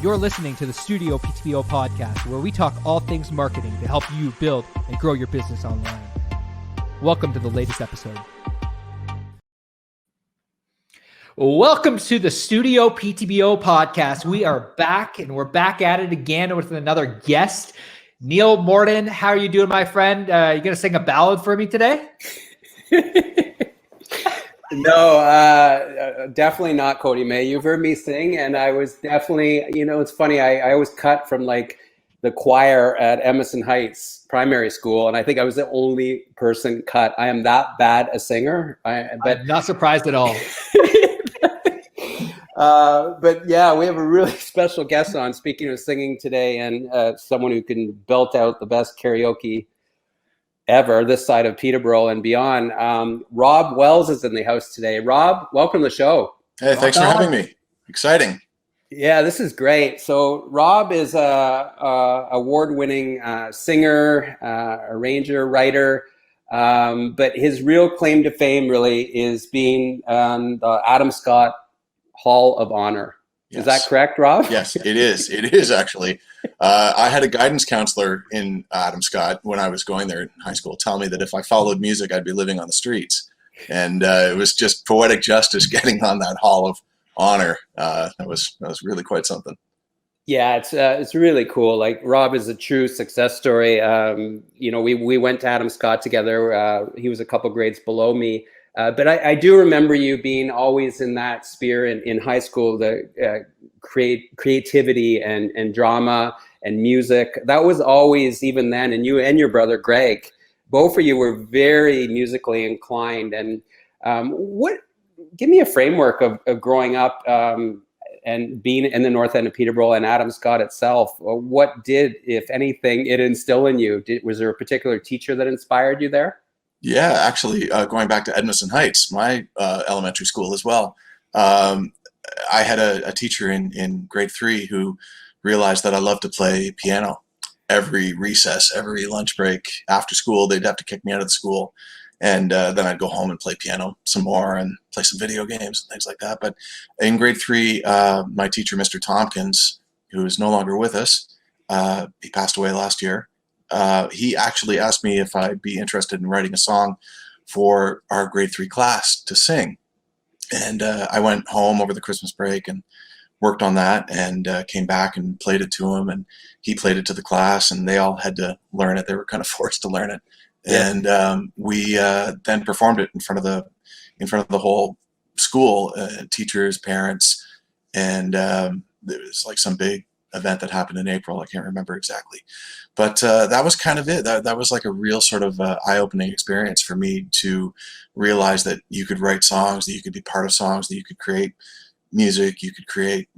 You're listening to the StudioPTBO podcast, where we talk all things marketing to help you build and grow your business online. Welcome to the latest episode. Welcome to the StudioPTBO podcast. We are back, and we're back at it again with another guest. Neil Morton, how are you doing, my friend? You going to sing a ballad for me today? No, definitely not, Cody May. You've heard me sing, and I was definitely, it's funny, I was cut from like the choir at Emerson Heights Primary School, and I think I was the only person cut. I am that bad a singer. I'm not surprised at all. But yeah, we have a really special guest on, speaking of singing today, and someone who can belt out the best karaoke ever this side of Peterborough and beyond. Rob Wells is in the house today. Rob, welcome to the show. Hey, thanks for having me. Exciting. Yeah, this is great. So Rob is a award-winning singer, arranger, writer, but his real claim to fame really is being the Adam Scott Hall of Honor. Yes. Is that correct, Rob? Yes, it is. It is actually. I had a guidance counselor in Adam Scott when I was going there in high school tell me that if I followed music, I'd be living on the streets. And it was just poetic justice getting on that Hall of Honor. That was really quite something. Yeah, it's really cool. Like, Rob is a true success story. We went to Adam Scott together. He was a couple grades below me. But I do remember you being always in that sphere in high school, the creativity and drama and music. That was always, even then, and you and your brother Greg, both of you were very musically inclined. And give me a framework of growing up and being in the north end of Peterborough and Adam Scott itself. What did, if anything, it instill in you? Was there a particular teacher that inspired you there? Yeah, actually, going back to Edmondson Heights, my elementary school as well, I had a teacher in grade 3 who realized that I loved to play piano. Every recess, every lunch break, after school, they'd have to kick me out of the school. And then I'd go home and play piano some more and play some video games and things like that. But in grade 3, my teacher, Mr. Tompkins, who is no longer with us, he passed away last year. He actually asked me if I'd be interested in writing a song for our grade 3 class to sing. And I went home over the Christmas break and worked on that, and came back and played it to him, and he played it to the class, and they all had to learn it. They were kind of forced to learn it. Yeah. And we then performed it in front of the whole school, teachers, parents, and there was like some big event that happened in April. I can't remember exactly, but that was kind of it. That was like a real sort of eye-opening experience for me to realize that you could write songs, that you could be part of songs, that you could create music, you could create,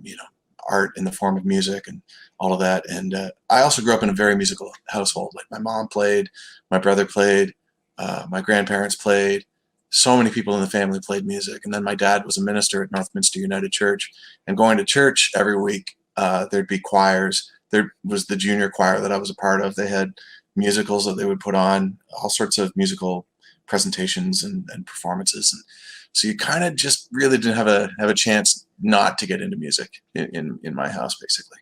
art in the form of music and all of that. And I also grew up in a very musical household. Like, my mom played, my brother played, my grandparents played. So many people in the family played music. And then my dad was a minister at Northminster United Church, and going to church every week, there'd be choirs. There was the junior choir that I was a part of. They had musicals that they would put on, all sorts of musical presentations and performances. And so you kind of just really didn't have a chance not to get into music in my house, basically.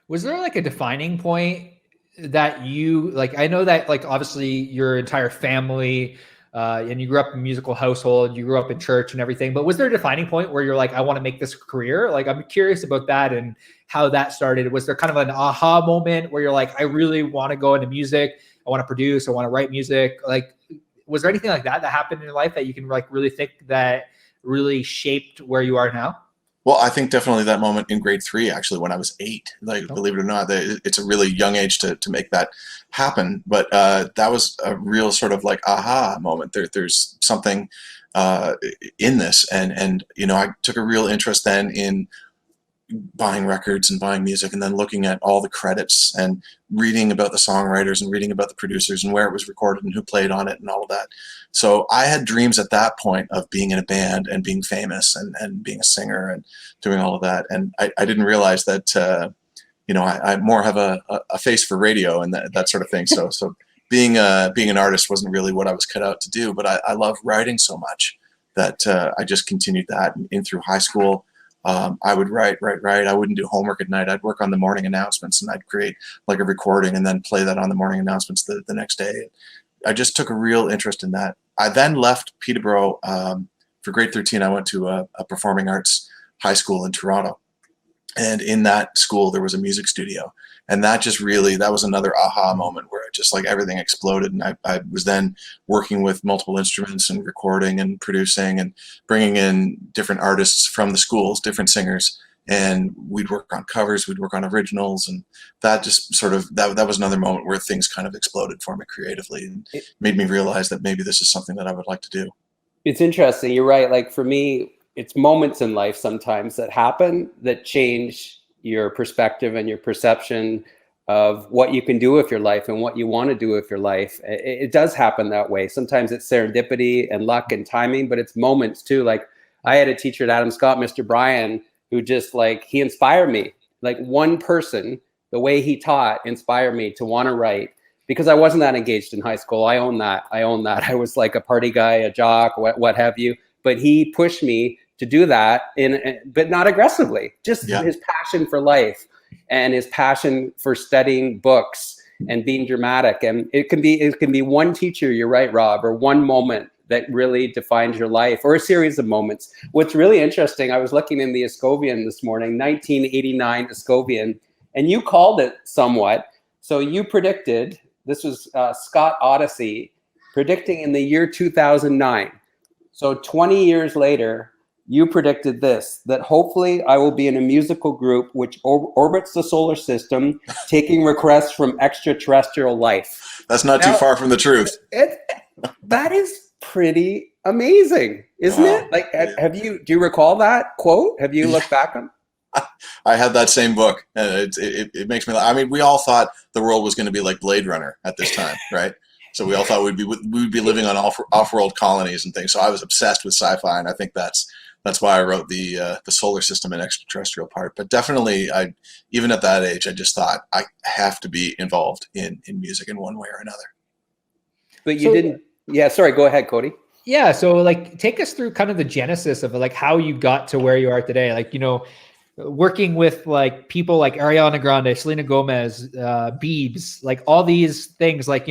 Was there like a defining point that you, like, I know that, like, obviously your entire family, and you grew up in a musical household, you grew up in church and everything, but was there a defining point where you're like, I want to make this career? Like, I'm curious about that and how that started. Was there kind of an aha moment where you're like, I really want to go into music, I want to produce, I want to write music? Like, was there anything like that happened in your life that you can like really think that really shaped where you are now? Well, I think definitely that moment in grade 3, actually, when I was 8, like, believe it or not, it's a really young age to make that happen. But that was a real sort of like aha moment. There's something in this. And I took a real interest then in buying records and buying music, and then looking at all the credits and reading about the songwriters and reading about the producers and where it was recorded and who played on it and all of that. So I had dreams at that point of being in a band and being famous and being a singer and doing all of that. And I didn't realize that, I more have a face for radio and that sort of thing. So being an artist wasn't really what I was cut out to do, but I love writing so much that I just continued that in through high school. I would write. I wouldn't do homework at night. I'd work on the morning announcements, and I'd create like a recording and then play that on the morning announcements the next day. I just took a real interest in that. I then left Peterborough. For grade 13, I went to a performing arts high school in Toronto. And in that school, there was a music studio. And that just really, that was another aha moment where it just like everything exploded. And I was then working with multiple instruments and recording and producing and bringing in different artists from the schools, different singers. And we'd work on covers, we'd work on originals. And that just sort of, that was another moment where things kind of exploded for me creatively and made me realize that maybe this is something that I would like to do. It's interesting. You're right. Like for me, it's moments in life sometimes that happen that change your perspective and your perception of what you can do with your life and what you want to do with your life. It does happen that way. Sometimes it's serendipity and luck and timing, but it's moments too. Like I had a teacher at Adam Scott, Mr. Brian, who just like, he inspired me. Like one person, the way he taught inspired me to want to write. Because I wasn't that engaged in high school. I own that. I was like a party guy, a jock, what have you. But he pushed me to do that, but not aggressively. Just his passion for life and his passion for studying books and being dramatic. And it can be one teacher, you're right, Rob, or one moment that really defines your life, or a series of moments. What's really interesting, I was looking in the Escovian this morning, 1989 Escovian, and you called it somewhat. So you predicted. This was Scott Odyssey predicting in the year 2009. So 20 years later, you predicted this, that hopefully I will be in a musical group which orbits the solar system, taking requests from extraterrestrial life. That's not too far from the truth. That is pretty amazing, isn't it? Like, do you recall that quote? Have you looked back on? I had that same book. It makes me laugh. I mean, we all thought the world was going to be like Blade Runner at this time, right? So we all thought we'd be living on off-world colonies and things. So I was obsessed with sci-fi, and I think that's why I wrote the solar system and extraterrestrial part. But definitely, even at that age, I just thought I have to be involved in music in one way or another. But you didn't. Yeah, sorry. Go ahead, Cody. Yeah. So like, take us through kind of the genesis of like how you got to where you are today. Like, working with like people like Ariana Grande, Selena Gomez, Biebs, like all these things, like,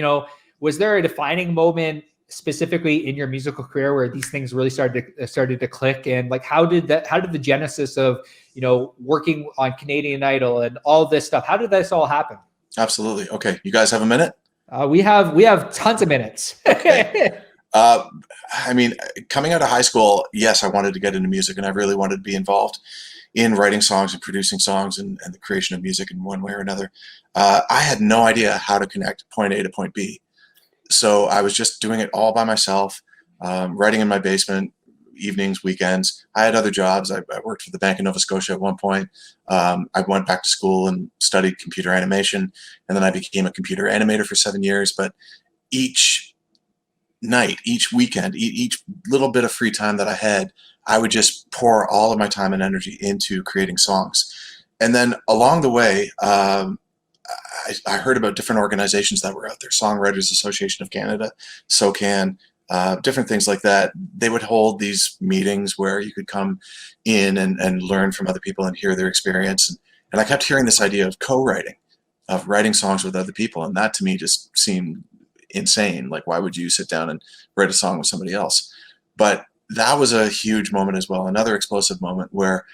was there a defining moment specifically in your musical career where these things really started to click? And like, how did the genesis of, working on Canadian Idol and all this stuff, how did this all happen? Absolutely. Okay. You guys have a minute? We have tons of minutes. Okay. I mean, coming out of high school, yes, I wanted to get into music and I really wanted to be involved in writing songs and producing songs and the creation of music in one way or another. I had no idea how to connect point A to point B. So I was just doing it all by myself, writing in my basement, evenings, weekends. I had other jobs. I worked for the Bank of Nova Scotia at one point. I went back to school and studied computer animation, and then I became a computer animator for 7 years. But each night, each weekend, each little bit of free time that I had, I would just pour all of my time and energy into creating songs. And then along the way, I heard about different organizations that were out there, Songwriters Association of Canada, SOCAN, different things like that. They would hold these meetings where you could come in and learn from other people and hear their experience. And I kept hearing this idea of co-writing, of writing songs with other people. And that to me just seemed insane. Like, why would you sit down and write a song with somebody else? But that was a huge moment as well. Another explosive moment where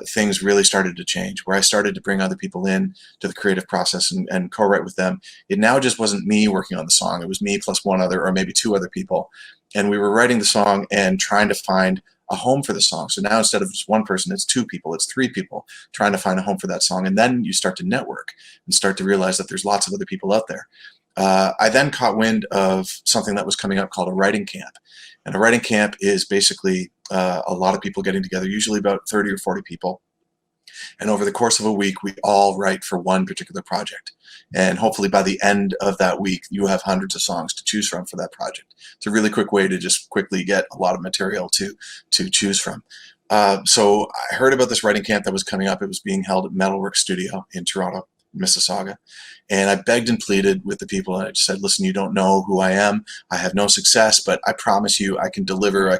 things really started to change, where I started to bring other people in to the creative process and co-write with them. It now just wasn't me working on the song. It was me plus one other or maybe two other people. And we were writing the song and trying to find a home for the song. So now instead of just one person, it's two people, it's three people trying to find a home for that song. And then you start to network and start to realize that there's lots of other people out there. I then caught wind of something that was coming up called a writing camp. And a writing camp is basically a lot of people getting together, usually about 30 or 40 people. And over the course of a week, we all write for one particular project. And hopefully by the end of that week, you have hundreds of songs to choose from for that project. It's a really quick way to just quickly get a lot of material to choose from. So I heard about this writing camp that was coming up. It was being held at Metalworks Studio in Toronto, Mississauga. And I begged and pleaded with the people, and I just said, listen, you don't know who I am. I have no success, but I promise you I can deliver. I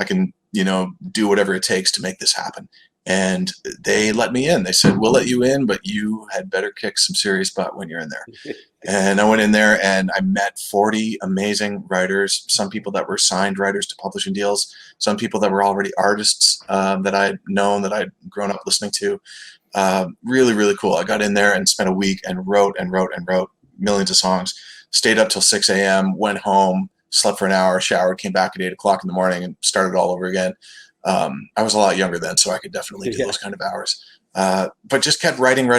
can do whatever it takes to make this happen. And they let me in. They said, we'll let you in, but you had better kick some serious butt when you're in there. And I went in there and I met 40 amazing writers, some people that were signed writers to publishing deals, some people that were already artists that I'd known, that I'd grown up listening to. Really, really cool. I got in there and spent a week and wrote millions of songs, stayed up till 6 a.m., went home, slept for an hour, showered, came back at 8 o'clock in the morning and started all over again. I was a lot younger then, so I could definitely do those kind of hours. But just kept writing.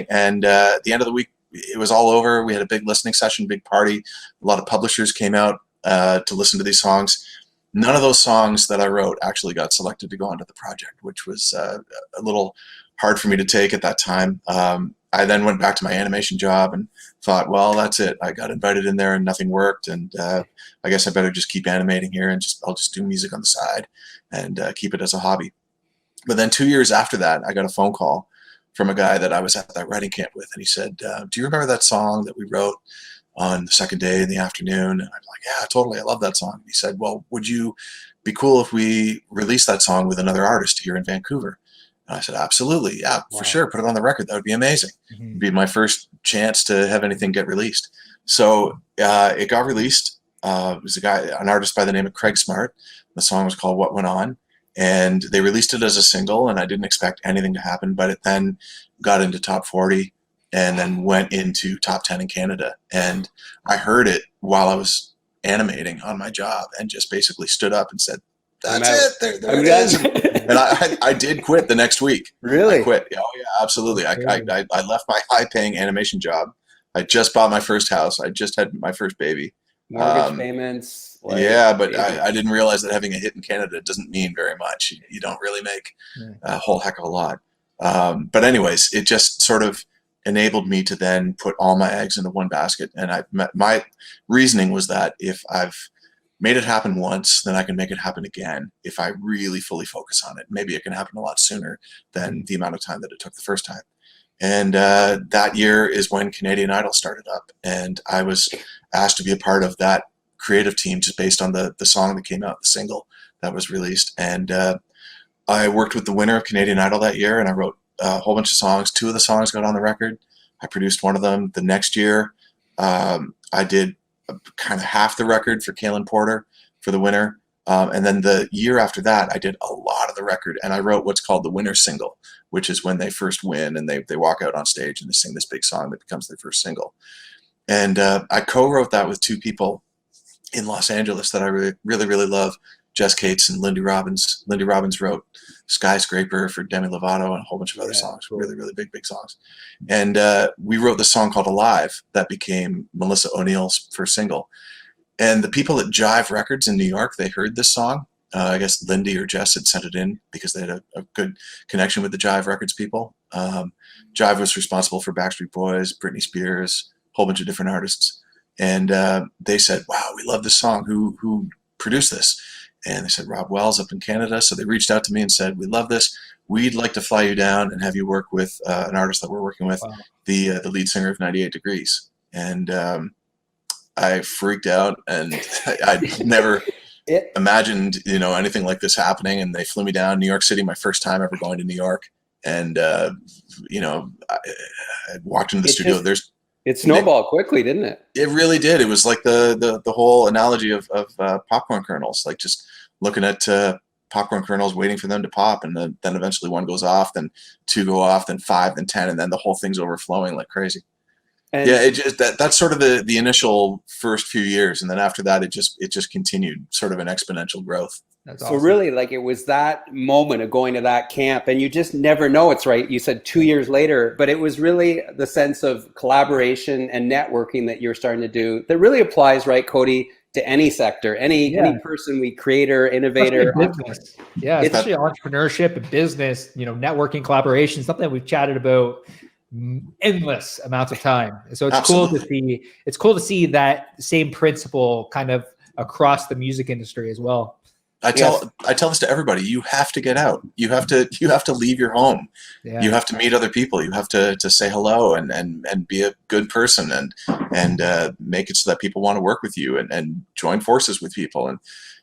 And at the end of the week, it was all over. We had a big listening session, big party. A lot of publishers came out to listen to these songs. None of those songs that I wrote actually got selected to go onto the project, which was a little hard for me to take at that time. I then went back to my animation job and thought, well, that's it. I got invited in there and nothing worked. And I guess I better just keep animating here and I'll just do music on the side and keep it as a hobby. But then 2 years after that, I got a phone call from a guy that I was at that writing camp with. And he said, do you remember that song that we wrote on the second day in the afternoon? And I'm like, yeah, totally. I love that song. And he said, well, would you be cool if we released that song with another artist here in Vancouver? And I said, absolutely. Yeah, for sure. Put it on the record. That would be amazing. It'd be my first chance to have anything get released. So it got released. It was an artist by the name of Craig Smart. The song was called What Went On. And they released it as a single, and I didn't expect anything to happen, but it then got into top 40 and then went into top 10 in Canada. And I heard it while I was animating on my job and just basically stood up and said, that's it. There it is. And I did quit the next week. Really? I quit. Oh, yeah, absolutely. I left my high-paying animation job. I just bought my first house. I just had my first baby. Mortgage payments. Yeah, but I didn't realize that having a hit in Canada doesn't mean very much. You don't really make a whole heck of a lot. But anyways, it just sort of enabled me to then put all my eggs into one basket. And my reasoning was that if I've made it happen once, then I can make it happen again. If I really fully focus on it, maybe it can happen a lot sooner than the amount of time that it took the first time. And that year is when Canadian Idol started up. And I was asked to be a part of that creative team just based on the song that came out, the single that was released. And I worked with the winner of Canadian Idol that year, and I wrote a whole bunch of songs. 2 of the songs got on the record. I produced one of them. The next year, I did kind of half the record for Kaylin Porter for the winner. And then the year after that, I did a lot of the record, and I wrote what's called the winner single, which is when they first win and they walk out on stage and they sing this big song that becomes their first single. And I co-wrote that with 2 people in Los Angeles that I really love, Jess Cates and Lindy Robbins. Lindy Robbins wrote Skyscraper for Demi Lovato and a whole bunch of other songs, really big songs. And we wrote this song called Alive that became Melissa O'Neill's first single. And the people at Jive Records in New York, they heard this song. I guess Lindy or Jess had sent it in because they had a good connection with the Jive Records people. Jive was responsible for Backstreet Boys, Britney Spears, a whole bunch of different artists. And they said, wow, we love this song. Who produced this? And they said, Rob Wells up in Canada. So they reached out to me and said, we love this. We'd like to fly you down and have you work with an artist that we're working with, the lead singer of 98 Degrees. And I freaked out, and I'd never imagined, anything like this happening. And they flew me down New York City, my first time ever going to New York. And, I walked into the studio. It snowballed quickly, didn't it? It really did. It was like the whole analogy of popcorn kernels, like just looking at popcorn kernels, waiting for them to pop, and then eventually one goes off, then 2 go off, then 5, then 10, and then the whole thing's overflowing like crazy. And it just that's sort of the initial first few years, and then after that, it just continued sort of an exponential growth. That's so awesome. Really, like, it was that moment of going to that camp, and you just never know. It's right. You said 2 years later, but it was really the sense of collaboration and networking that you're starting to do that really applies, right, Cody, to any sector, any person, creator, innovator. Business. Yeah, especially entrepreneurship and business, networking, collaboration, something that we've chatted about endless amounts of time. So it's Absolutely. cool to see that same principle kind of across the music industry as well. I tell this to everybody. You have to get out. You have to leave your home. Yeah. You have to meet other people. You have to say hello and be a good person and make it so that people want to work with you and join forces with people, and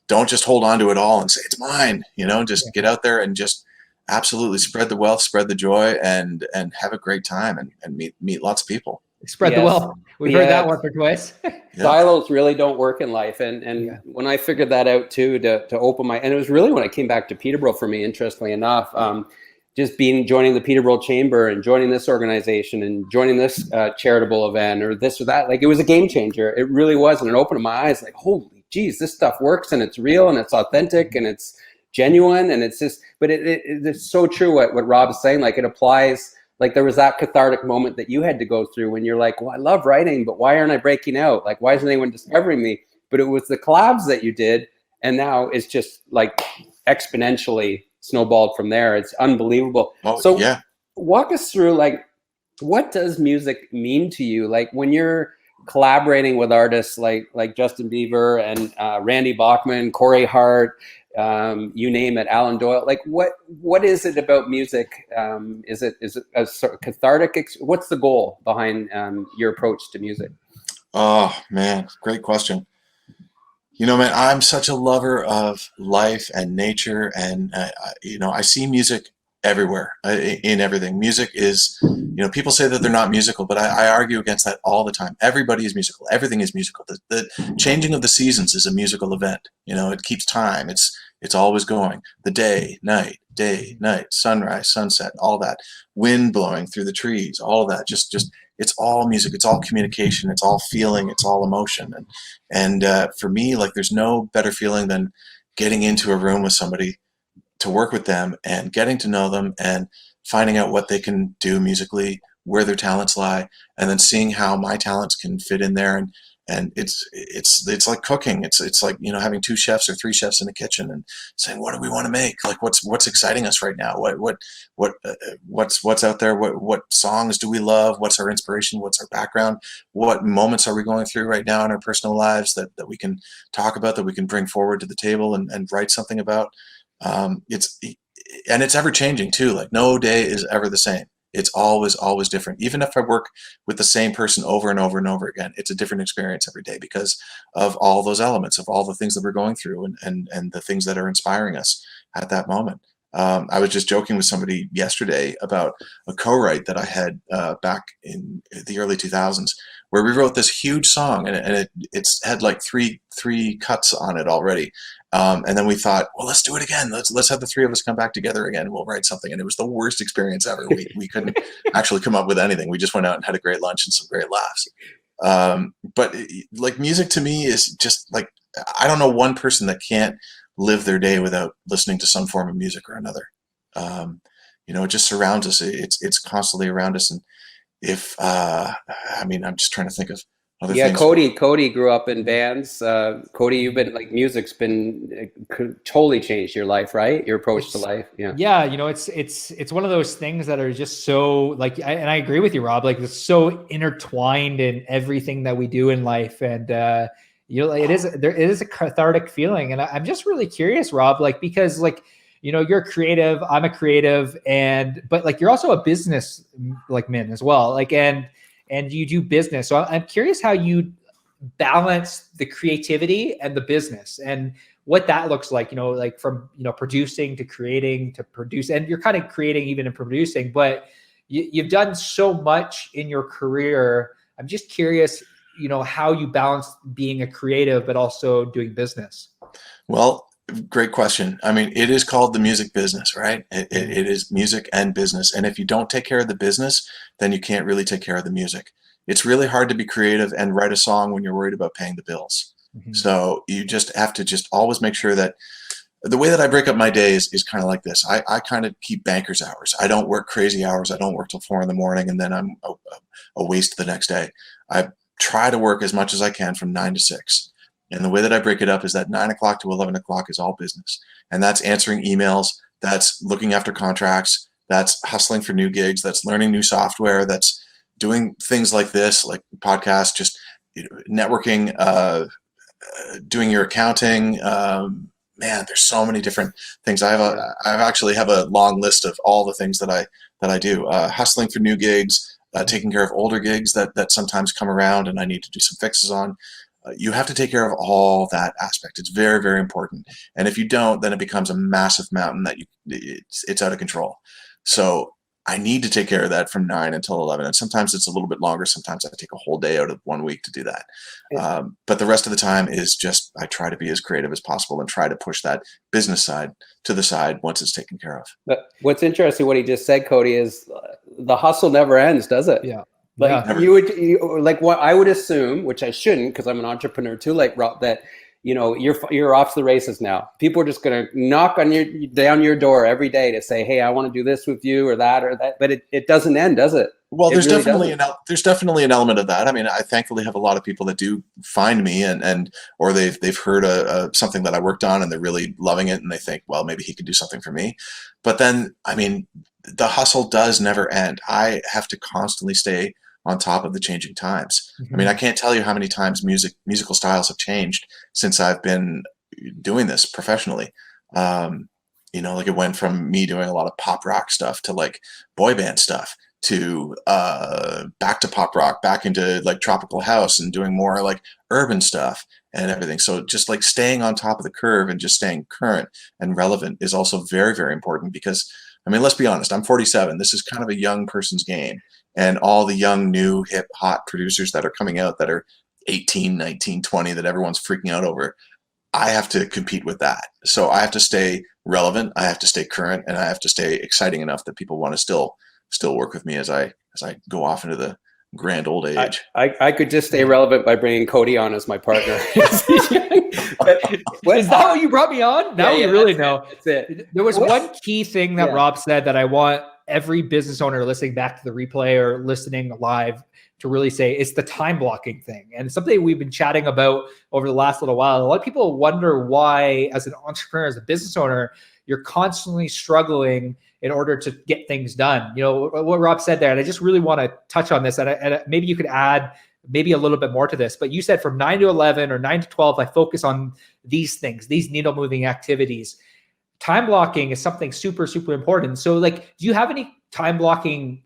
don't just hold on to it all and say it's mine. Just get out there and just Absolutely. Spread the wealth, spread the joy, and have a great time, and meet lots of people. Spread the wealth. We've heard that once or twice. Silos really don't work in life. And when I figured that out too, to open my, and it was really when I came back to Peterborough for me, interestingly enough, just joining the Peterborough Chamber and joining this organization and joining this charitable event or this or that, like it was a game changer. It really was. And it opened my eyes like, holy geez, this stuff works and it's real and it's authentic and it's genuine. And it's just, but it's so true what Rob is saying. Like it applies. Like there was that cathartic moment that you had to go through when you're like, well, I love writing, but why aren't I breaking out? Like, why isn't anyone discovering me? But it was the collabs that you did. And now it's just like exponentially snowballed from there. It's unbelievable. Oh, so yeah. Walk us through, like, what does music mean to you? Like when you're collaborating with artists like Justin Bieber and Randy Bachman, Corey Hart, you name it, Alan Doyle, like what is it about music? Is it a sort of cathartic? What's the goal behind your approach to music? Oh man, great question. You know, man, I'm such a lover of life and nature, and I see music everywhere, in everything. Music is, people say that they're not musical, but I argue against that all the time. Everybody is musical. Everything is musical. The changing of the seasons is a musical event. It keeps time. It's always going. The day, night, sunrise, sunset, all that. Wind blowing through the trees, all of that. Just it's all music. It's all communication. It's all feeling. It's all emotion. And for me, like, there's no better feeling than getting into a room with somebody, to work with them and getting to know them and finding out what they can do musically, where their talents lie, and then seeing how my talents can fit in there. And it's like cooking. It's like, having 2 chefs or 3 chefs in the kitchen and saying, what do we want to make? Like, what's exciting us right now? What's out there? What songs do we love? What's our inspiration? What's our background? What moments are we going through right now in our personal lives that we can talk about, that we can bring forward to the table and write something about? It's ever changing too. Like, no day is ever the same. It's always different. Even if I work with the same person over and over and over again, it's a different experience every day because of all those elements, of all the things that we're going through and the things that are inspiring us at that moment. I was just joking with somebody yesterday about a co-write that I had back in the early 2000s, where we wrote this huge song, and it's had like three cuts on it already. And then we thought, well, let's do it again. Let's have the 3 of us come back together again, and we'll write something. And it was the worst experience ever. We couldn't actually come up with anything. We just went out and had a great lunch and some great laughs. But like, music to me is just like, I don't know one person that can't live their day without listening to some form of music or another. It just surrounds us. It's constantly around us. And if I'm just trying to think of other things. Cody grew up in bands. Cody, you've been, like, music's been totally changed your life, right? Your approach to life. Yeah. It's one of those things that are just so, like, and I agree with you, Rob, like, it's so intertwined in everything that we do in life. And, there is a cathartic feeling. And I'm just really curious, Rob, like, because, like, you're creative, I'm a creative, but like, you're also a business, like, man as well. Like, and you do business. So I'm curious how you balance the creativity and the business and what that looks like, like from, producing to creating to produce, and you're kind of creating even in producing, but you've done so much in your career. I'm just curious, how you balance being a creative, but also doing business. Well, great question. I mean, it is called the music business, right? It is music and business. And if you don't take care of the business, then you can't really take care of the music. It's really hard to be creative and write a song when you're worried about paying the bills. Mm-hmm. So you just have to just always make sure that the way that I break up my days is kind of like this. I kind of keep banker's hours. I don't work crazy hours. I don't work till 4 a.m. and then I'm a waste the next day. I try to work as much as I can from 9 to 6. And the way that I break it up is that 9 o'clock to 11 o'clock is all business. And that's answering emails. That's looking after contracts. That's hustling for new gigs. That's learning new software. That's doing things like this, like podcasts, just networking, doing your accounting. Man, there's so many different things. I actually have a long list of all the things that I do. Hustling for new gigs, taking care of older gigs that sometimes come around and I need to do some fixes on. you have to take care of all that aspect. It's very, very important. And if you don't, then it becomes a massive mountain that it's out of control. So I need to take care of that from 9 until 11. And sometimes it's a little bit longer. Sometimes I take a whole day out of 1 week to do that. But the rest of the time is just, I try to be as creative as possible and try to push that business side to the side once it's taken care of. But what's interesting, what he just said, Cody, is the hustle never ends, does it? Yeah. Like like what I would assume, which I shouldn't, because I'm an entrepreneur too, like Rob, that you're off to the races now. People are just going to knock down your door every day to say, hey, I want to do this with you or that, but it doesn't end, does it? Well, there's definitely an element of that. I mean, I thankfully have a lot of people that do find me or they've heard something that I worked on and they're really loving it and they think, well, maybe he could do something for me. But then, I mean, the hustle does never end. I have to constantly stay on top of the changing times. I mean, I can't tell you how many times musical styles have changed since I've been doing this professionally. Like it went from me doing a lot of pop rock stuff to like boy band stuff to back to pop rock, back into like tropical house and doing more like urban stuff and everything. So just like staying on top of the curve and just staying current and relevant is also very, very important because, I mean, let's be honest, I'm 47. This is kind of a young person's game. And all the young, new, hip, hot producers that are coming out that are 18, 19, 20, that everyone's freaking out over, I have to compete with that. So I have to stay relevant, I have to stay current, and I have to stay exciting enough that people want to still work with me as I go off into the grand old age. I could just stay relevant by bringing Cody on as my partner. Is that what you brought me on? Now you really know. That's it. There was one key thing that Rob said that I want every business owner listening back to the replay or listening live to really say, it's the time blocking thing. And something we've been chatting about over the last little while. A lot of people wonder why, as an entrepreneur, as a business owner, you're constantly struggling in order to get things done. You know, what Rob said there, and I just really want to touch on this, and maybe you could add maybe a little bit more to this, but you said from 9 to 11 or 9 to 12, I focus on these things, these needle moving activities. Time blocking is something super, super important. So like, do you have any time blocking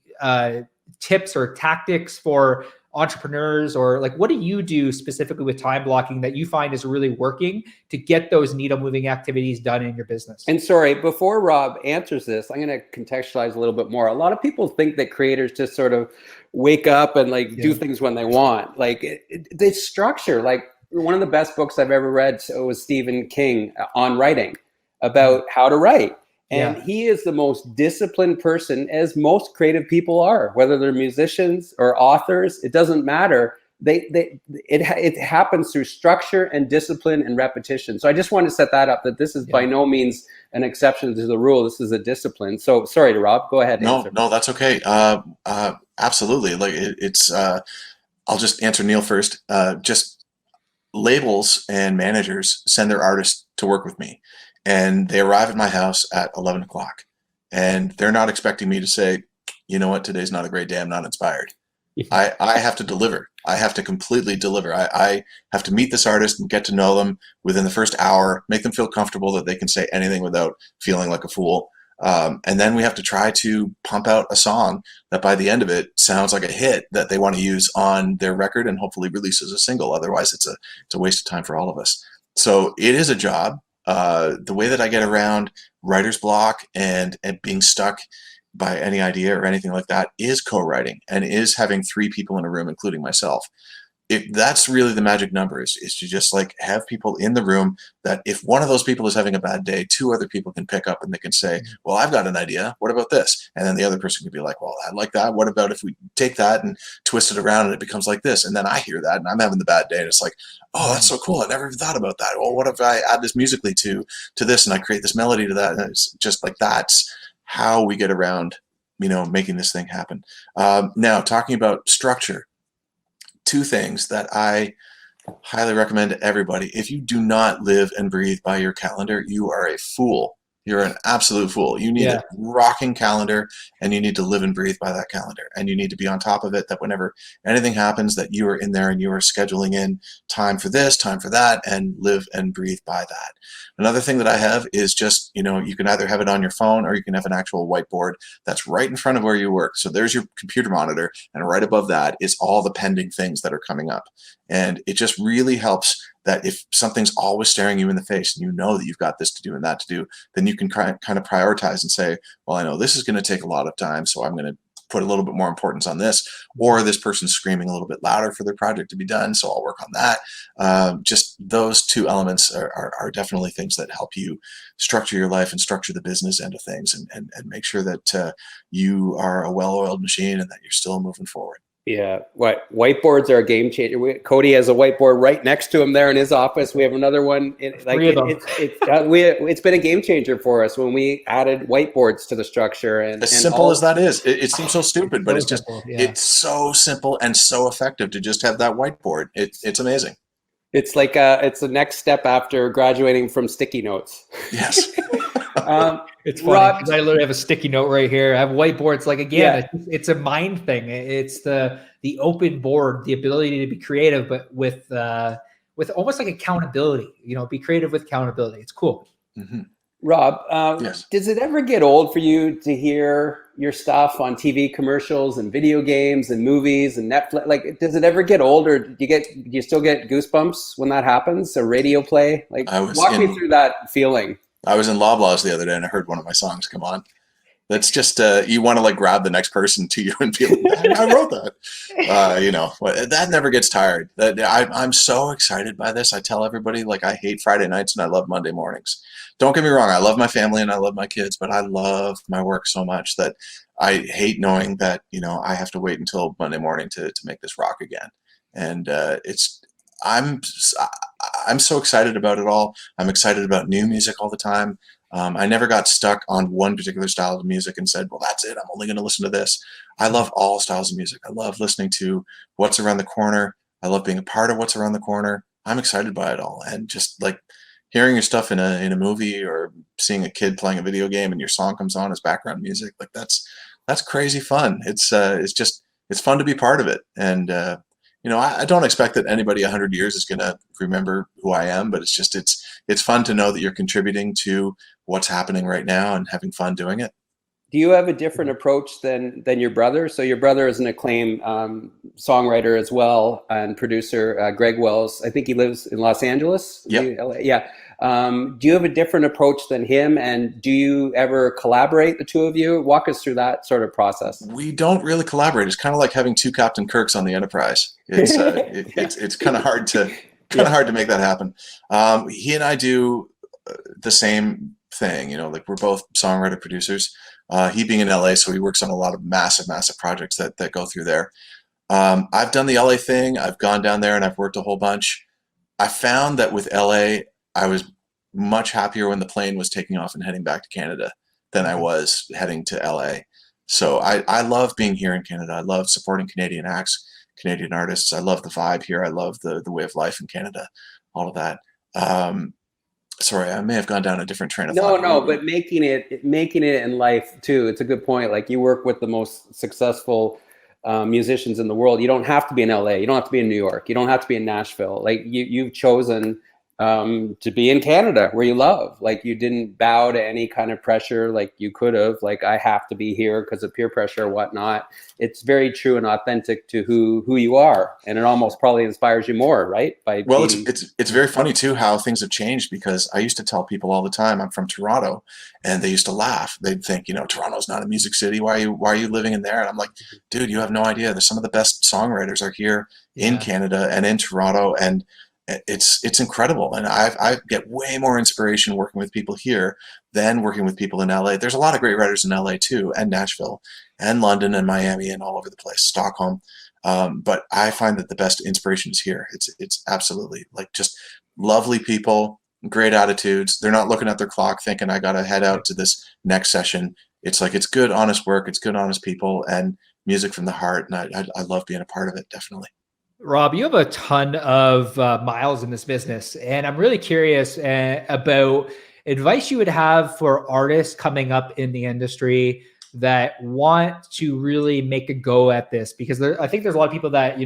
tips or tactics for entrepreneurs, or like, what do you do specifically with time blocking that you find is really working to get those needle moving activities done in your business? And sorry, before Rob answers this, I'm going to contextualize a little bit more. A lot of people think that creators just sort of wake up and like do things when they want. Like it's structure. Like one of the best books I've ever read was Stephen King on writing, about how to write. And he is the most disciplined person, as most creative people are, whether they're musicians or authors, it doesn't matter. It happens through structure and discipline and repetition. So I just want to set that up, that this is by no means an exception to the rule. This is a discipline. So sorry, Rob, go ahead. No, that's okay. Absolutely. Like I'll just answer Neil first. Just labels and managers send their artists to work with me. And they arrive at my house at 11 o'clock and they're not expecting me to say, you know what, today's not a great day, I'm not inspired. I have to deliver. I have to completely deliver. I have to meet this artist and get to know them within the first hour, make them feel comfortable that they can say anything without feeling like a fool. And then we have to try to pump out a song that by the end of it sounds like a hit that they want to use on their record and hopefully release as a single. Otherwise it's a waste of time for all of us. So it is a job. The way that I get around writer's block and being stuck by any idea or anything like that is co-writing and is having 3 people in a room, including myself. That's really the magic number, is to just like have people in the room that if one of those people is having a bad day, 2 other people can pick up and they can say, well, I've got an idea. What about this? And then the other person could be like, well, I like that. What about if we take that and twist it around and it becomes like this? And then I hear that and I'm having the bad day and it's like, oh, that's so cool. I never even thought about that. Well, what if I add this musically to this and I create this melody to that? And it's just like, that's how we get around, making this thing happen. Now, talking about structure, 2 things that I highly recommend to everybody. If you do not live and breathe by your calendar, you are a fool You're an absolute fool. You need a rocking calendar, and you need to live and breathe by that calendar. And you need to be on top of it, that whenever anything happens, that you are in there and you are scheduling in time for this, time for that, and live and breathe by that. Another thing that I have is just, you can either have it on your phone or you can have an actual whiteboard that's right in front of where you work. So there's your computer monitor, and right above that is all the pending things that are coming up. And it just really helps that if something's always staring you in the face and you know that you've got this to do and that to do, then you can kind of prioritize and say, well, I know this is going to take a lot of time, so I'm going to put a little bit more importance on this, or this person's screaming a little bit louder for their project to be done, so I'll work on that. Just those two elements are definitely things that help you structure your life and structure the business end of things, and make sure that you are a well-oiled machine and that you're still moving forward. Yeah, whiteboards are a game changer. Cody has a whiteboard right next to him there in his office. We have another one. It's been a game changer for us when we added whiteboards to the structure. And simple as that is, it seems so stupid, but it's just it's so simple and so effective to just have that whiteboard. It's amazing. It's like it's the next step after graduating from sticky notes. Yes. It's funny because I literally have a sticky note right here. I have whiteboards. Like, again, it's a mind thing. It's the open board, the ability to be creative, but with almost like accountability. Be creative with accountability. It's cool. Mm-hmm. Rob, yes. Does it ever get old for you to hear your stuff on TV commercials and video games and movies and Netflix? Like, does it ever get old, or do you still get goosebumps when that happens? A radio play? Like, walk me through that feeling. I was in Loblaws the other day and I heard one of my songs come on. That's just, you want to like grab the next person to you and be like, I wrote that. That never gets tired. I'm so excited by this. I tell everybody, like, I hate Friday nights and I love Monday mornings. Don't get me wrong. I love my family and I love my kids, but I love my work so much that I hate knowing that, I have to wait until Monday morning to make this rock again. And I'm so excited about it all. I'm excited about new music all the time. I never got stuck on one particular style of music and said, well, that's it. I'm only going to listen to this. I love all styles of music. I love listening to what's around the corner. I love being a part of what's around the corner. I'm excited by it all. And just like hearing your stuff in a movie, or seeing a kid playing a video game and your song comes on as background music, like that's crazy fun. It's fun to be part of it. And, I don't expect that anybody 100 years is going to remember who I am, but it's fun to know that you're contributing to what's happening right now and having fun doing it. Do you have a different approach than your brother? So your brother is an acclaimed songwriter as well, and producer, Greg Wells. I think he lives in Los Angeles. Yep. Yeah. Do you have a different approach than him? And do you ever collaborate, the two of you? Walk us through that sort of process. We don't really collaborate. It's kind of like having two Captain Kirks on the Enterprise. It's kind of hard to make that happen. He and I do the same thing. Like, we're both songwriter producers. He being in LA, so he works on a lot of massive projects that go through there. I've done the LA thing. I've gone down there and I've worked a whole bunch. I found that with LA, I was much happier when the plane was taking off and heading back to Canada than I was heading to LA. So I love being here in Canada. I love supporting Canadian acts, Canadian artists. I love the vibe here. I love the way of life in Canada, all of that. Sorry, I may have gone down a different train of thought. No, but making it in life too. It's a good point. Like, you work with the most successful musicians in the world. You don't have to be in LA. You don't have to be in New York. You don't have to be in Nashville. Like, you've chosen to be in Canada, where you love. Like, you didn't bow to any kind of pressure like you could have, like, I have to be here because of peer pressure or whatnot. It's very true and authentic to who you are, and it almost probably inspires you more, right? It's very funny too how things have changed, because I used to tell people all the time I'm from Toronto, and they used to laugh. They'd think, Toronto's not a music city. Why are you living in there? And I'm like, dude, you have no idea. There's some of the best songwriters are here in Canada and in Toronto, and it's incredible. And I get way more inspiration working with people here than working with people in LA. There's a lot of great writers in LA too, and Nashville and London and Miami and all over the place, Stockholm. But I find that the best inspiration is here. It's absolutely, like, just lovely people, great attitudes. They're not looking at their clock thinking I got to head out to this next session. It's like, it's good, honest work. It's good, honest people, and music from the heart. And I love being a part of it. Definitely. Rob, you have a ton of miles in this business, and I'm really curious about advice you would have for artists coming up in the industry that want to really make a go at this? Because I think there's a lot of people that,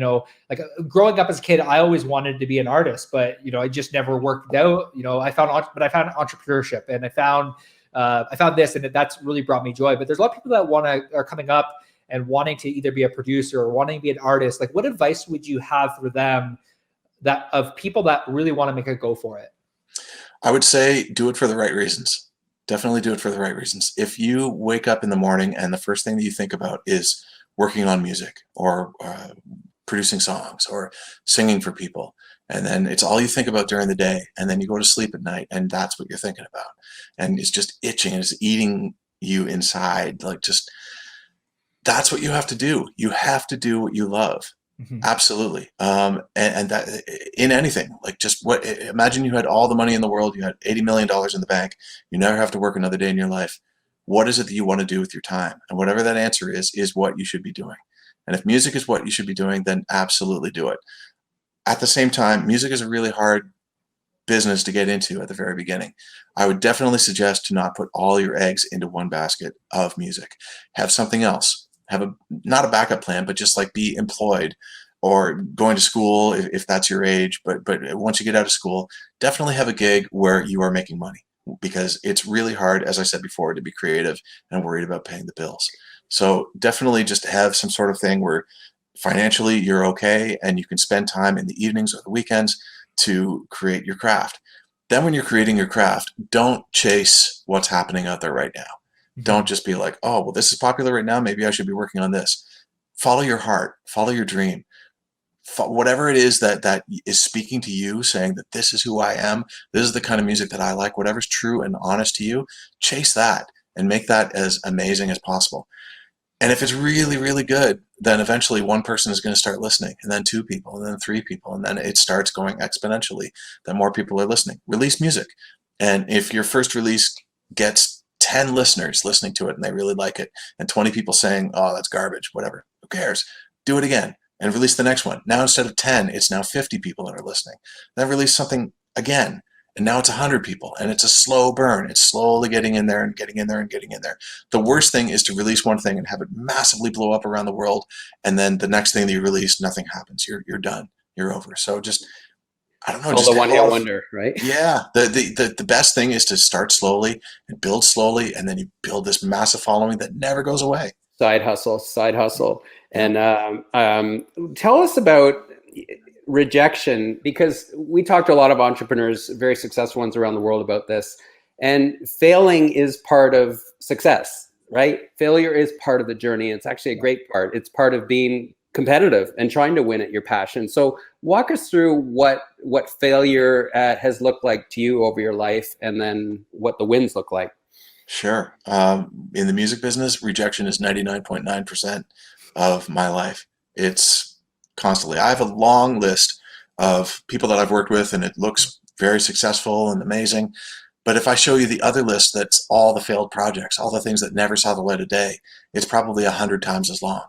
like growing up as a kid, I always wanted to be an artist, but, it just never worked out. I found entrepreneurship, and I found this, and that's really brought me joy. But there's a lot of people that are coming up and wanting to either be a producer or wanting to be an artist. Like, what advice would you have for them, that of people that really want to make a go for it? I would say do it for the right reasons. Definitely do it for the right reasons. If you wake up in the morning and the first thing that you think about is working on music or producing songs or singing for people, and then it's all you think about during the day, and then you go to sleep at night and that's what you're thinking about, and it's just itching and it's eating you inside, like, just, that's what you have to do. You have to do what you love. Mm-hmm. Absolutely. And that in anything, like, just imagine you had all the money in the world, you had $80 million in the bank, you never have to work another day in your life. What is it that you want to do with your time? And whatever that answer is what you should be doing. And if music is what you should be doing, then absolutely do it. At the same time, music is a really hard business to get into at the very beginning. I would definitely suggest to not put all your eggs into one basket of music. Have something else. Have not a backup plan, but just like be employed or going to school if that's your age. But once you get out of school, definitely have a gig where you are making money, because it's really hard, as I said before, to be creative and worried about paying the bills. So definitely just have some sort of thing where financially you're okay and you can spend time in the evenings or the weekends to create your craft. Then when you're creating your craft, don't chase what's happening out there right now. Don't just be like, oh, well, this is popular right now, maybe I should be working on this. Follow your heart, follow your dream. Whatever it is that is speaking to you, saying that this is who I am, this is the kind of music that I like, whatever's true and honest to you, chase that and make that as amazing as possible. And if it's really, really good, then eventually one person is going to start listening, and then 2 people, and then 3 people, and then it starts going exponentially. Then more people are listening. Release music. And if your first release gets 10 listeners listening to it and they really like it, and 20 people saying, oh, that's garbage, whatever, who cares? Do it again and release the next one. Now instead of 10, it's now 50 people that are listening. Then release something again, and now it's 100 people, and it's a slow burn. It's slowly getting in there and getting in there and getting in there. The worst thing is to release one thing and have it massively blow up around the world, and then the next thing that you release, nothing happens. You're done. You're over. So just, I don't know. Just the one-hit wonder, right? Yeah. The best thing is to start slowly and build slowly, and then you build this massive following that never goes away. Side hustle. And tell us about Rejection, because we talked to a lot of entrepreneurs, very successful ones around the world, about this. And failing is part of success, right? Failure is part of the journey. It's actually a great part. It's part of being competitive and trying to win at your passion. So walk us through what failure has looked like to you over your life, and then what the wins look like. Sure. In the music business, rejection is 99.9% of my life. It's constantly. I have a long list of people that I've worked with, and it looks very successful and amazing. But if I show you the other list, that's all the failed projects, all the things that never saw the light of day, it's probably 100 times as long.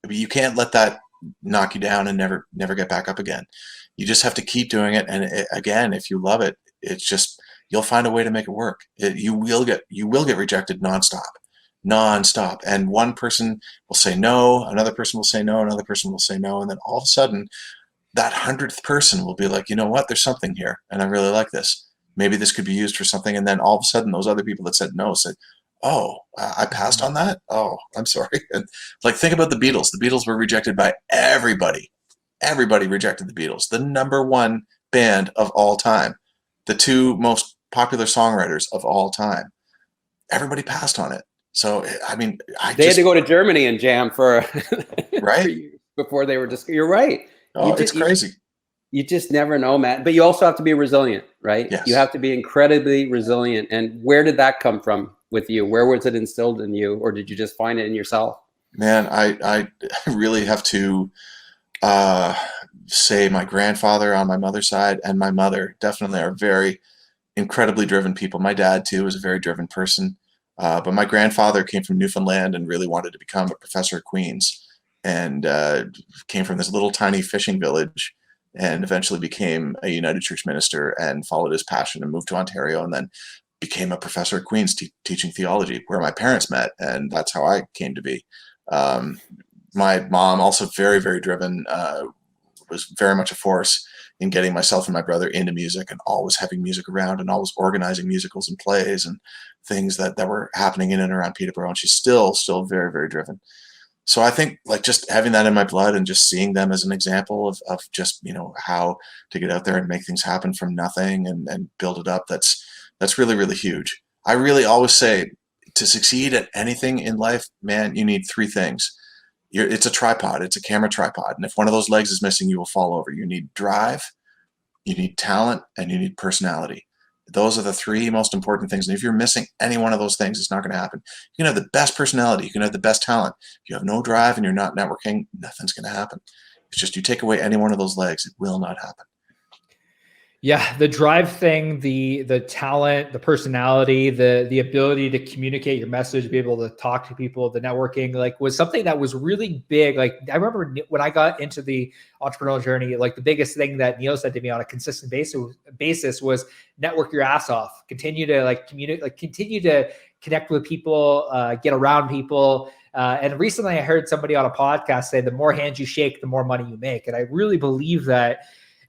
You can't let that knock you down and never get back up again. You just have to keep doing it. And again, if you love it, it's just, you'll find a way to make it work. You will get rejected nonstop. And one person will say no, another person will say no, another person will say no. And then all of a sudden, that 100th person will be like, you know what, there's something here, and I really like this. Maybe this could be used for something. And then all of a sudden, those other people that said no said, oh, I passed on that? Oh, I'm sorry. And like, think about the Beatles. The Beatles were rejected by everybody. Everybody rejected the Beatles. The #1 band of all time. The 2 most popular songwriters of all time. Everybody passed on it. So, I mean, they had to go to Germany and jam for right before they were just. You're right. Oh, it's crazy. You just never know, Matt. But you also have to be resilient, right? Yes. You have to be incredibly resilient. And where did that come from with you? Where was it instilled in you, or did you just find it in yourself? Man, I really have to say my grandfather on my mother's side and my mother definitely are very incredibly driven people. My dad, too, was a very driven person. But my grandfather came from Newfoundland and really wanted to become a professor at Queen's, and came from this little tiny fishing village and eventually became a United Church minister and followed his passion and moved to Ontario, and then became a professor at Queen's teaching theology, where my parents met, and that's how I came to be. My mom, also very, very driven, was very much a force in getting myself and my brother into music, and always having music around, and always organizing musicals and plays and things that were happening in and around Peterborough. And she's still very, very driven. So I think like just having that in my blood and just seeing them as an example of just, how to get out there and make things happen from nothing and build it up. That's really, really huge. I really always say, to succeed at anything in life, man, you need three things. It's a tripod. It's a camera tripod. And if one of those legs is missing, you will fall over. You need drive, you need talent, and you need personality. Those are the three most important things. And if you're missing any one of those things, it's not going to happen. You can have the best personality. You can have the best talent. If you have no drive and you're not networking, nothing's going to happen. It's just, you take away any one of those legs, it will not happen. Yeah, the drive thing, the talent, the personality, the ability to communicate your message, be able to talk to people, the networking, like, was something that was really big. Like, I remember when I got into the entrepreneurial journey, like the biggest thing that Neil said to me on a consistent basis was network your ass off, continue to communicate, continue to connect with people, get around people. And recently I heard somebody on a podcast say, the more hands you shake, the more money you make. And I really believe that.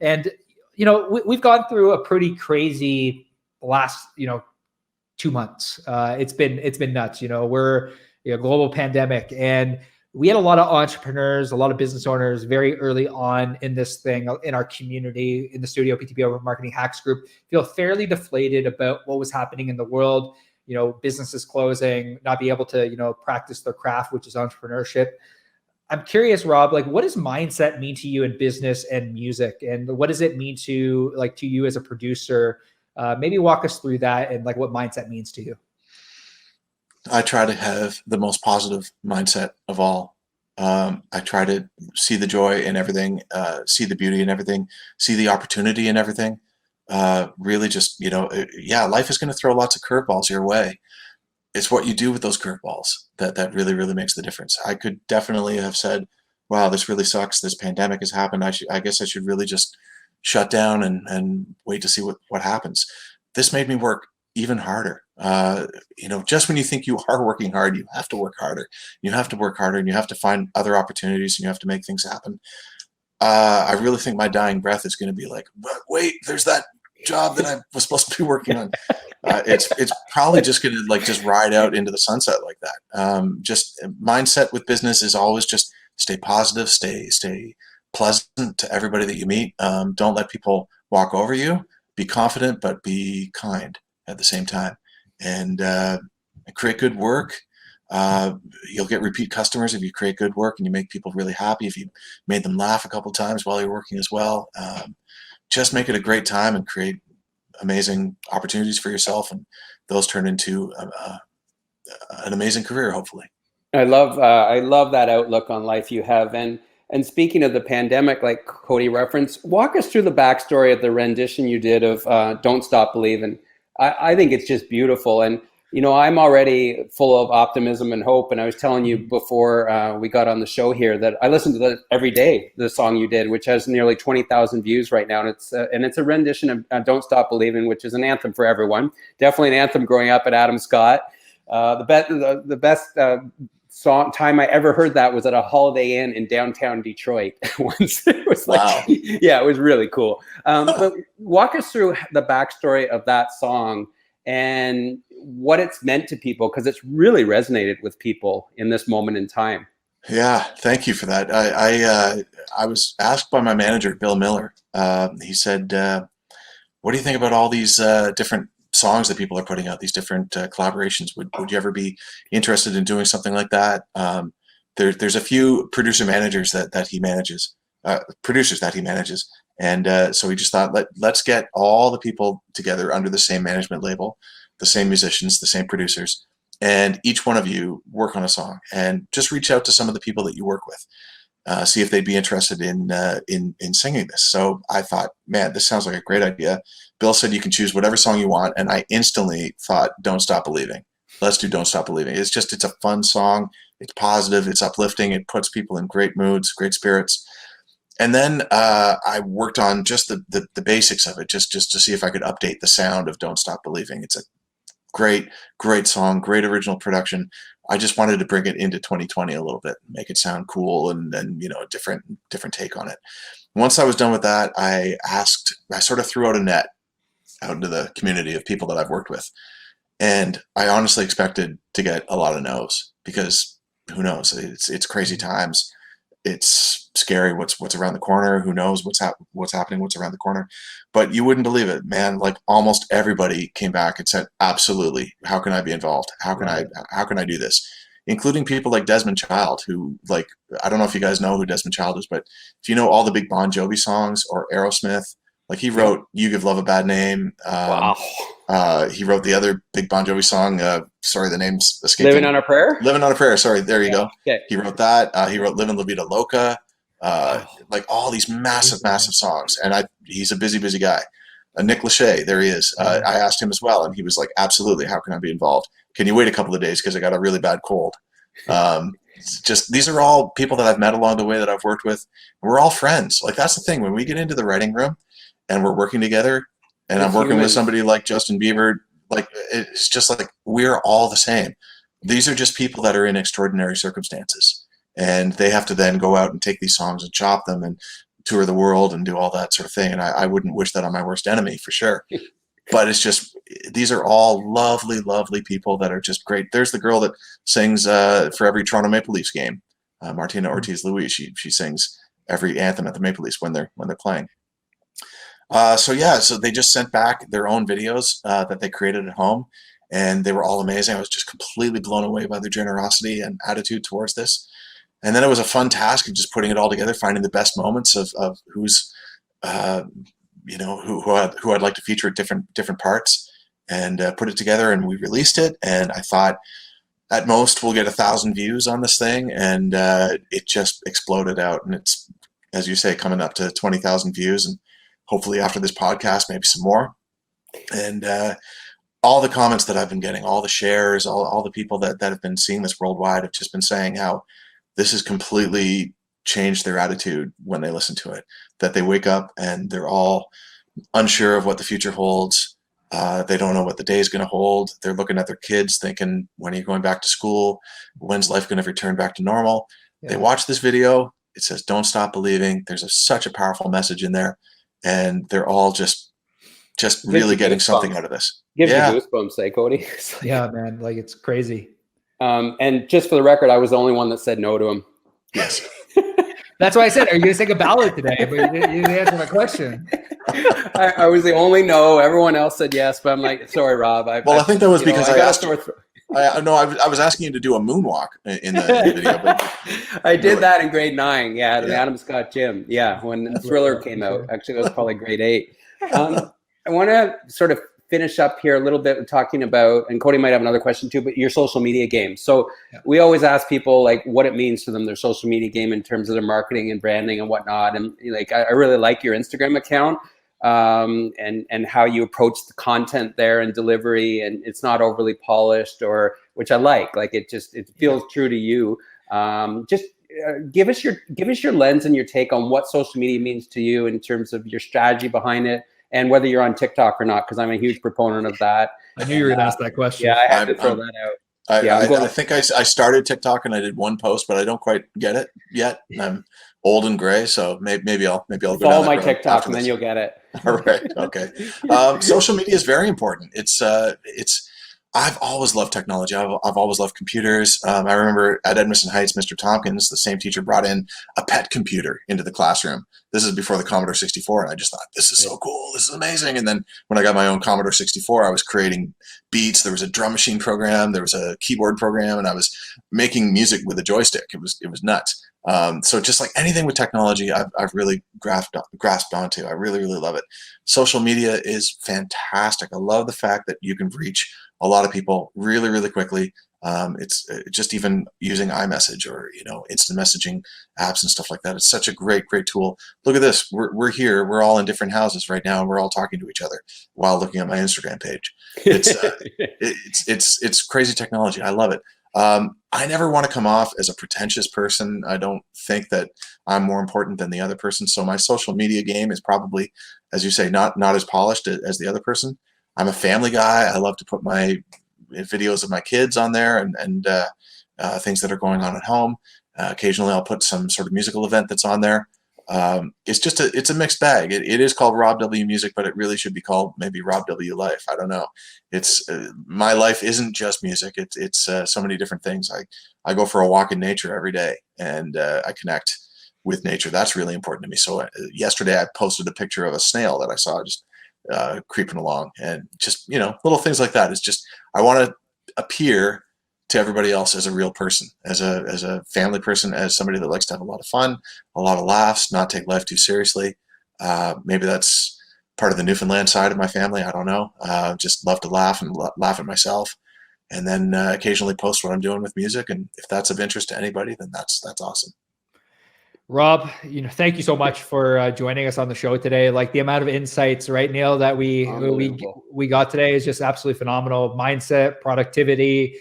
And we've gone through a pretty crazy last, 2 months. It's been nuts. We're global pandemic, and we had a lot of entrepreneurs, a lot of business owners very early on in this thing, in our community, in the StudioPTBO Marketing Hacks group, feel fairly deflated about what was happening in the world. Businesses closing, not be able to, practice their craft, which is entrepreneurship. I'm curious, Rob, like, what does mindset mean to you in business and music? And what does it mean to you as a producer? Maybe walk us through that and what mindset means to you. I try to have the most positive mindset of all. I try to see the joy in everything, see the beauty in everything, see the opportunity in everything. Really just, life is going to throw lots of curveballs your way. It's what you do with those curveballs that really, really makes the difference. I could definitely have said, wow, this really sucks. This pandemic has happened. I guess I should really just shut down and wait to see what happens. This made me work even harder. Just when you think you are working hard, you have to work harder. You have to work harder, and you have to find other opportunities, and you have to make things happen. I really think my dying breath is going to be like, but wait, there's that job that I was supposed to be working on. It's probably just going to just ride out into the sunset like that. Just mindset with business is always just stay positive, stay pleasant to everybody that you meet. Don't let people walk over you. Be confident, but be kind at the same time, and create good work. You'll get repeat customers if you create good work and you make people really happy. If you made them laugh a couple of times while you're working as well. Just make it a great time and create amazing opportunities for yourself, and those turn into an amazing career, hopefully. I love that outlook on life you have. And speaking of the pandemic, like Cody referenced, walk us through the backstory of the rendition you did of Don't Stop Believin'. I think it's just beautiful. And I'm already full of optimism and hope. And I was telling you before we got on the show here that I listen to that every day, the song you did, which has nearly 20,000 views right now. And it's a rendition of Don't Stop Believin', which is an anthem for everyone. Definitely an anthem growing up at Adam Scott. The best time I ever heard that was at a Holiday Inn in downtown Detroit. Once it was wow. Yeah, it was really cool. But walk us through the backstory of that song and what it's meant to people, because it's really resonated with people in this moment in time. Yeah, thank you for that. I was asked by my manager, Bill Miller. He said, what do you think about all these different songs that people are putting out, these different collaborations? Would you ever be interested in doing something like that? There's a few producer managers that he manages, producers that he manages. And so we just thought, let's get all the people together under the same management label, the same musicians, the same producers, and each one of you work on a song and just reach out to some of the people that you work with, see if they'd be interested in singing this. So I thought, man, this sounds like a great idea. Bill said you can choose whatever song you want, and I instantly thought, Don't Stop Believing. Let's do Don't Stop Believing. It's a fun song. It's positive. It's uplifting. It puts people in great moods, great spirits. And then I worked on just the basics of it, just to see if I could update the sound of Don't Stop Believing. It's a great song, great original production. I just wanted to bring it into 2020 a little bit, make it sound cool, and you know, a different take on it. Once I was done with that, I sort of threw out a net out into the community of people that I've worked with. And I honestly expected to get a lot of no's, because who knows? It's crazy times. It's scary what's around the corner. Who knows what's happening, what's around the corner. But you wouldn't believe it, man. Like almost everybody came back and said, absolutely, how can I be involved? How can I do this? Including people like Desmond Child, who, like, I don't know if you guys know who Desmond Child is, but if you know all the big Bon Jovi songs or Aerosmith, like he wrote You Give Love a Bad Name. Wow. He wrote the other big Bon Jovi song. Sorry, the name's escaping. Living on a Prayer? Living on a Prayer. Sorry, there you go. Okay. He wrote that. He wrote Livin' La Vida Loca. Like all these massive songs. And he's a busy guy. Nick Lachey, there he is. I asked him as well, and he was like, absolutely, how can I be involved? Can you wait a couple of days because I got a really bad cold? Just these are all people that I've met along the way that I've worked with. We're all friends. Like that's the thing. When we get into the writing room and we're working together, and I'm working with somebody like Justin Bieber, like it's just like we're all the same. These are just people that are in extraordinary circumstances, and they have to then go out and take these songs and chop them and tour the world and do all that sort of thing. And I wouldn't wish that on my worst enemy for sure. But it's just, these are all lovely people that are just great. There's the girl that sings for every Toronto Maple Leafs game, Martina Ortiz-Louis. She sings every anthem at the Maple Leafs when they're playing. So they just sent back their own videos that they created at home, and they were all amazing. I was just completely blown away by their generosity and attitude towards this. And then it was a fun task of just putting it all together, finding the best moments of who's, who I'd like to feature at different parts, and put it together. And we released it. And I thought at most we'll get 1,000 views on this thing. And it just exploded out. And it's, as you say, coming up to 20,000 views. And hopefully after this podcast, maybe some more. And all the comments that I've been getting, all the shares, all the people that have been seeing this worldwide have just been saying how this has completely changed their attitude when they listen to it, that they wake up and they're all unsure of what the future holds. They don't know what the day is going to hold. They're looking at their kids thinking, when are you going back to school? When's life going to return back to normal? Yeah. They watch this video. It says, Don't Stop Believing. There's such a powerful message in there. And they're all just really getting something out of this. Gives you goosebumps, eh, Cody? Yeah, man. Like, it's crazy. And just for the record, I was the only one that said no to him. Yes. That's why I said, are you going to take a ballot today? But you didn't answer my question. I was the only no. Everyone else said yes, but I'm like, sorry, Rob. I think that was because I asked you. I was asking you to do a moonwalk in the video. But I did that in grade 9. Yeah, at the Adam Scott gym. Yeah, when Thriller came out. Actually, it was probably grade 8. I want to sort of finish up here a little bit talking about, and Cody might have another question too, but your social media game. So we always ask people like what it means to them, their social media game in terms of their marketing and branding and whatnot. And like, I really like your Instagram account and how you approach the content there and delivery, and it's not overly polished, or which I like it feels true to you. Give us your lens and your take on what social media means to you in terms of your strategy behind it, and whether you're on TikTok or not, because I'm a huge proponent of that. I knew you were going to ask that question. Yeah, I had to throw that out. I think I started TikTok and I did one post, but I don't quite get it yet. I'm old and gray, so maybe I'll go follow my TikTok and then you'll get it. All right. Okay. Social media is very important. I've always loved technology. I've always loved computers. I remember at Edmondson Heights, Mr. Tompkins, the same teacher, brought in a pet computer into the classroom. This is before the Commodore 64, and I just thought, this is so cool. This is amazing. And then when I got my own Commodore 64, I was creating beats. There was a drum machine program. There was a keyboard program, and I was making music with a joystick. It was nuts. So just like anything with technology, I've really grasped onto. I really love it. Social media is fantastic. I love the fact that you can reach a lot of people really quickly. It's just even using iMessage or instant messaging apps and stuff like that. It's such a great tool. Look at this. We're here. We're all in different houses right now, and we're all talking to each other while looking at my Instagram page. It's crazy technology. I love it. I never want to come off as a pretentious person. I don't think that I'm more important than the other person. So my social media game is probably, as you say, not as polished as the other person. I'm a family guy. I love to put my videos of my kids on there and things that are going on at home. Occasionally I'll put some sort of musical event that's on there. It's a mixed bag. It is called Rob W Music, but it really should be called maybe Rob W Life. I don't know. It's my life isn't just music. It's so many different things. I go for a walk in nature every day, and I connect with nature. That's really important to me. So yesterday I posted a picture of a snail that I saw just creeping along, and just, little things like that. It's just, I want to appear to everybody else as a real person, as a family person, as somebody that likes to have a lot of fun, a lot of laughs, not take life too seriously. Maybe that's part of the Newfoundland side of my family. I don't know. Just love to laugh and laugh at myself, and then occasionally post what I'm doing with music. And if that's of interest to anybody, then that's awesome. Rob, thank you so much for joining us on the show today. Like, the amount of insights, right, Neil, that we got today is just absolutely phenomenal. Mindset, productivity,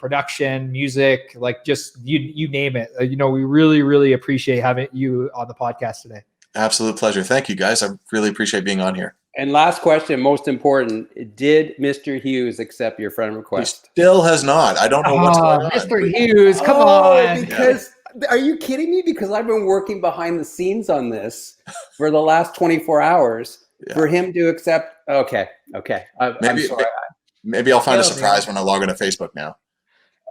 production, music, like, just you name it. We really, really appreciate having you on the podcast today. Absolute pleasure. Thank you, guys. I really appreciate being on here. And last question, most important, did Mr. Hughes accept your friend request? He still has not. I don't know what's going on. Mr. Hughes, come on. Because are you kidding me? Because I've been working behind the scenes on this for the last 24 hours for him to accept. Okay. I'm sorry. Maybe I'll find a surprise when I log into Facebook now.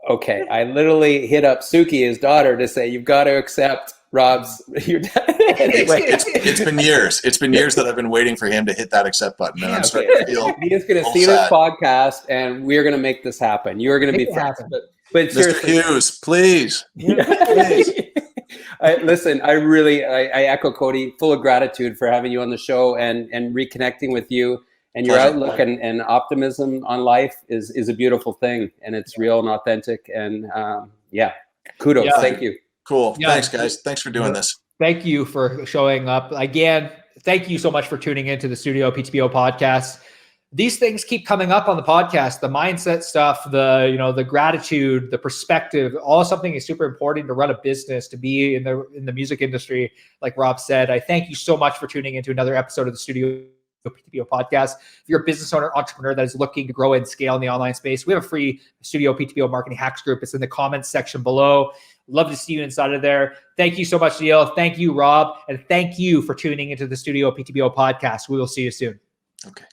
Okay. I literally hit up Suki, his daughter, to say, you've got to accept Rob's. Your dad. Anyway. It's been years. It's been years that I've been waiting for him to hit that accept button. And I'm starting to feel he is going to see this podcast, and we're going to make this happen. You're going to be friends. But seriously, Mr. Hughes, please. Please. Listen, I echo Cody, full of gratitude for having you on the show and reconnecting with you. And your outlook and optimism on life is a beautiful thing, and it's real and authentic. And kudos. Thank you. Cool. Yeah. Thanks, guys. Thanks for doing this. Thank you for showing up. Again, thank you so much for tuning into the Studio PTBO podcast. These things keep coming up on the podcast, the mindset stuff, the gratitude, the perspective, all something is super important to run a business, to be in the music industry. Like Rob said, I thank you so much for tuning into another episode of the Studio PTBO podcast. If you're a business owner, entrepreneur that is looking to grow and scale in the online space, we have a free Studio PTBO marketing hacks group. It's in the comments section below. Love to see you inside of there. Thank you so much, Neil. Thank you, Rob. And thank you for tuning into the Studio PTBO podcast. We will see you soon. Okay.